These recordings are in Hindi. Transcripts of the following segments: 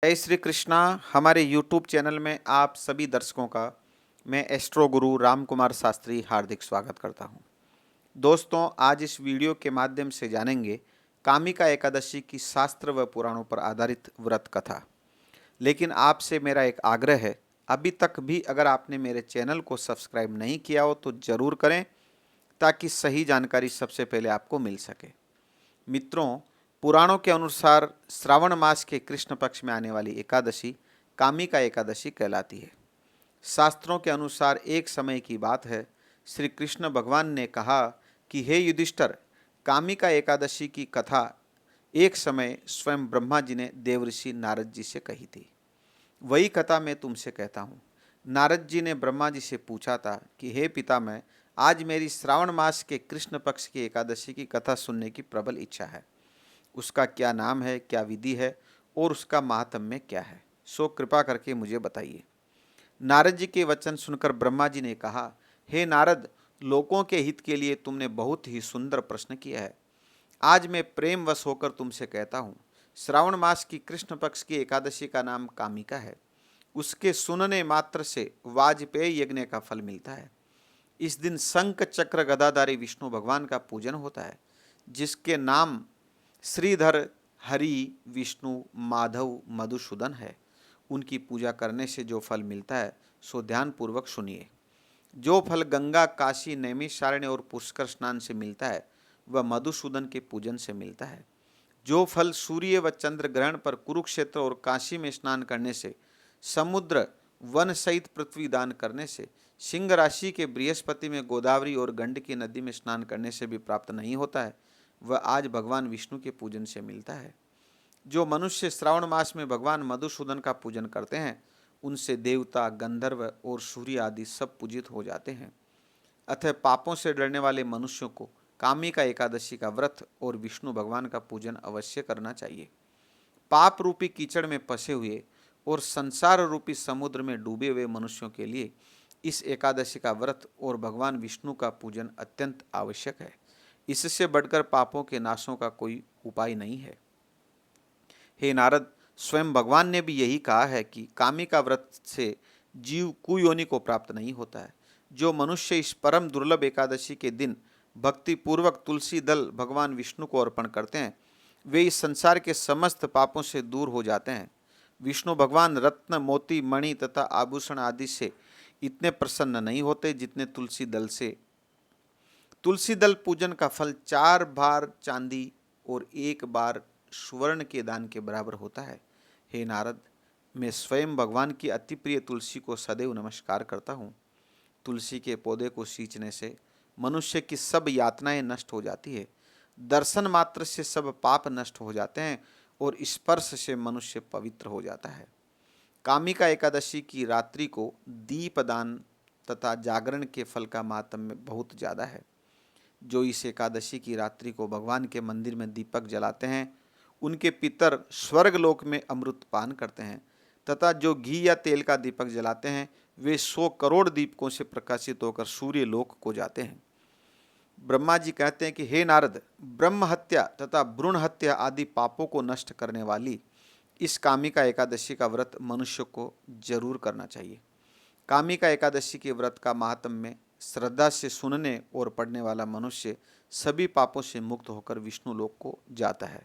जय श्री कृष्णा। हमारे YouTube चैनल में आप सभी दर्शकों का मैं एस्ट्रो गुरु राम कुमार शास्त्री हार्दिक स्वागत करता हूं। दोस्तों, आज इस वीडियो के माध्यम से जानेंगे कामिका एकादशी की शास्त्र व पुराणों पर आधारित व्रत कथा। लेकिन आपसे मेरा एक आग्रह है, अभी तक भी अगर आपने मेरे चैनल को सब्सक्राइब नहीं किया हो तो ज़रूर करें, ताकि सही जानकारी सबसे पहले आपको मिल सके। मित्रों, पुराणों के अनुसार श्रावण मास के कृष्ण पक्ष में आने वाली एकादशी कामिका एकादशी कहलाती है। शास्त्रों के अनुसार एक समय की बात है, श्री कृष्ण भगवान ने कहा कि हे युधिष्ठिर, कामिका एकादशी की कथा एक समय स्वयं ब्रह्मा जी ने देवऋषि नारद जी से कही थी। वही कथा मैं तुमसे कहता हूँ। नारद जी ने ब्रह्मा जी से पूछा था कि हे पितामह, आज मेरी श्रावण मास के कृष्ण पक्ष की एकादशी की कथा सुनने की प्रबल इच्छा है। उसका क्या नाम है, क्या विधि है और उसका महात्म्य क्या है, सो कृपा करके मुझे बताइए। नारद जी के वचन सुनकर ब्रह्मा जी ने कहा, हे नारद, लोगों के हित के लिए तुमने बहुत ही सुंदर प्रश्न किया है। आज मैं प्रेमवश होकर तुमसे कहता हूँ, श्रावण मास की कृष्ण पक्ष की एकादशी का नाम कामिका है। उसके सुनने मात्र से वाजपेयी यज्ञ का फल मिलता है। इस दिन शंख चक्र गदाधारी विष्णु भगवान का पूजन होता है, जिसके नाम श्रीधर, हरि, विष्णु, माधव, मधुसूदन है। उनकी पूजा करने से जो फल मिलता है सो ध्यानपूर्वक सुनिए। जो फल गंगा, काशी, नैमिषारण्य और पुष्कर स्नान से मिलता है वह मधुसूदन के पूजन से मिलता है। जो फल सूर्य व चंद्र ग्रहण पर कुरुक्षेत्र और काशी में स्नान करने से, समुद्र, वन सहित पृथ्वी दान करने से, सिंह राशि के बृहस्पति में गोदावरी और गंडकी नदी में स्नान करने से भी प्राप्त नहीं होता है, वह आज भगवान विष्णु के पूजन से मिलता है। जो मनुष्य श्रावण मास में भगवान मधुसूदन का पूजन करते हैं, उनसे देवता, गंधर्व और सूर्य आदि सब पूजित हो जाते हैं। अतः पापों से डरने वाले मनुष्यों को कामिका एकादशी का व्रत और विष्णु भगवान का पूजन अवश्य करना चाहिए। पाप रूपी कीचड़ में फंसे हुए और संसार रूपी समुद्र में डूबे हुए मनुष्यों के लिए इस एकादशी का व्रत और भगवान विष्णु का पूजन अत्यंत आवश्यक है। इससे बढ़कर पापों के नाशों का कोई उपाय नहीं है। हे नारद, स्वयं भगवान ने भी यही कहा है कि कामिका व्रत से जीव कुयोनि को प्राप्त नहीं होता है। जो मनुष्य इस परम दुर्लभ एकादशी के दिन भक्ति पूर्वक तुलसी दल भगवान विष्णु को अर्पण करते हैं, वे इस संसार के समस्त पापों से दूर हो जाते हैं। विष्णु भगवान रत्न, मोती, मणि तथा आभूषण आदि से इतने प्रसन्न नहीं होते जितने तुलसी दल से। तुलसी दल पूजन का फल 4 बार चांदी और 1 बार स्वर्ण के दान के बराबर होता है। हे नारद, मैं स्वयं भगवान की अति प्रिय तुलसी को सदैव नमस्कार करता हूँ। तुलसी के पौधे को सींचने से मनुष्य की सब यातनाएं नष्ट हो जाती है। दर्शन मात्र से सब पाप नष्ट हो जाते हैं और स्पर्श से मनुष्य पवित्र हो जाता है। कामिका एकादशी की रात्रि को दीपदान तथा जागरण के फल का महात्म्य बहुत ज़्यादा है। जो इस एकादशी की रात्रि को भगवान के मंदिर में दीपक जलाते हैं, उनके पितर स्वर्ग लोक में अमृत पान करते हैं, तथा जो घी या तेल का दीपक जलाते हैं वे 100 करोड़ दीपकों से प्रकाशित होकर सूर्य लोक को जाते हैं। ब्रह्मा जी कहते हैं कि हे नारद, ब्रह्म हत्या तथा भ्रूण हत्या आदि पापों को नष्ट करने वाली इस कामिका एकादशी का व्रत मनुष्य को जरूर करना चाहिए। कामिका एकादशी के व्रत का महात्म्य श्रद्धा से सुनने और पढ़ने वाला मनुष्य सभी पापों से मुक्त होकर विष्णु लोक को जाता है।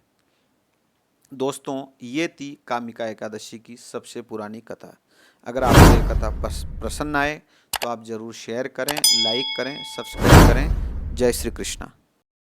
दोस्तों, ये थी कामिका एकादशी की सबसे पुरानी कथा। अगर आपको ये कथा पसंद आए तो आप ज़रूर शेयर करें, लाइक करें, सब्सक्राइब करें। जय श्री कृष्णा।